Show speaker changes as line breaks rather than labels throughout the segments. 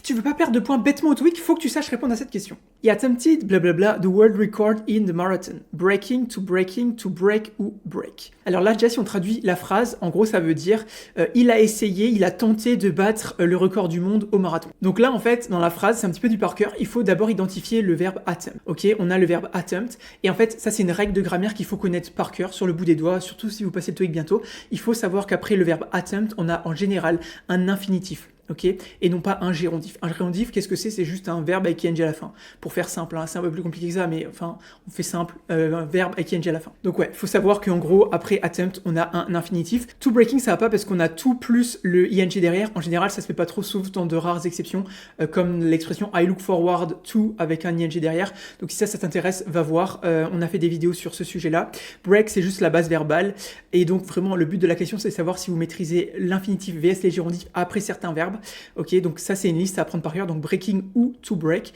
tu veux pas perdre de points bêtement au TOEIC, il faut que tu saches répondre à cette question. He attempted blablabla the world record in the marathon. Breaking to break ou break. Alors là, déjà, si on traduit la phrase, en gros, ça veut dire il a essayé, il a tenté de battre le record du monde au marathon. Donc là, en fait, dans la phrase, c'est un petit peu du par cœur. Il faut d'abord identifier le verbe attempt. Ok, on a le verbe attempt. Et en fait, ça, c'est une règle de grammaire qu'il faut connaître par cœur sur le bout des doigts, surtout si vous passez le TOEIC bientôt. Il faut savoir qu'après le verbe attempt, on a en général un infinitif. Ok, et non pas un gérondif. Un gérondif, qu'est-ce que c'est? C'est juste un verbe avec ing à la fin. Pour faire simple, hein, c'est un peu plus compliqué que ça, mais enfin, on fait simple, un verbe avec ing à la fin. Donc ouais, il faut savoir qu'en gros, après attempt, on a un infinitif. To breaking, ça va pas parce qu'on a tout plus le ing derrière. En général, ça se fait pas trop, sauf dans de rares exceptions, comme l'expression I look forward to avec un ing derrière. Donc si ça t'intéresse, va voir. On a fait des vidéos sur ce sujet-là. Break, c'est juste la base verbale. Et donc vraiment, le but de la question, c'est de savoir si vous maîtrisez l'infinitif vs les gérondifs après certains verbes. Ok, donc ça c'est une liste à apprendre par cœur, donc breaking ou to break,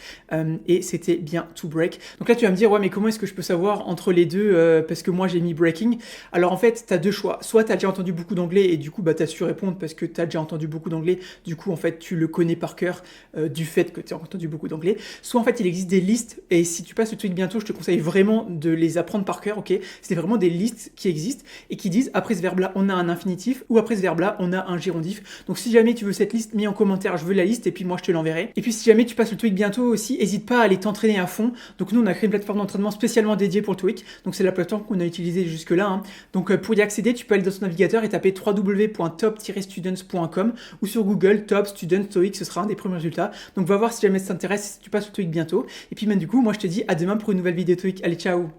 et c'était bien to break. Donc là tu vas me dire, ouais mais comment est-ce que je peux savoir entre les deux, parce que moi j'ai mis breaking. Alors en fait tu as deux choix, soit tu as déjà entendu beaucoup d'anglais et du coup bah, tu as su répondre parce que tu as déjà entendu beaucoup d'anglais, du coup en fait tu le connais par cœur du fait que tu as entendu beaucoup d'anglais, soit en fait il existe des listes, et si tu passes le tweet bientôt je te conseille vraiment de les apprendre par cœur, ok, c'est vraiment des listes qui existent et qui disent après ce verbe là on a un infinitif ou après ce verbe là on a un gérondif. Donc si jamais tu veux cette liste, mis en commentaire, je veux la liste et puis moi je te l'enverrai. Et puis si jamais tu passes le TOEIC bientôt aussi, n'hésite pas à aller t'entraîner à fond. Donc nous on a créé une plateforme d'entraînement spécialement dédiée pour le TOEIC. Donc c'est la plateforme qu'on a utilisée jusque là. Hein. Donc pour y accéder, tu peux aller dans ton navigateur et taper www.top-students.com ou sur Google Top Students TOEIC, ce sera un des premiers résultats. Donc va voir si jamais ça t'intéresse, si tu passes le TOEIC bientôt. Et puis même du coup, moi je te dis à demain pour une nouvelle vidéo TOEIC. Allez, ciao.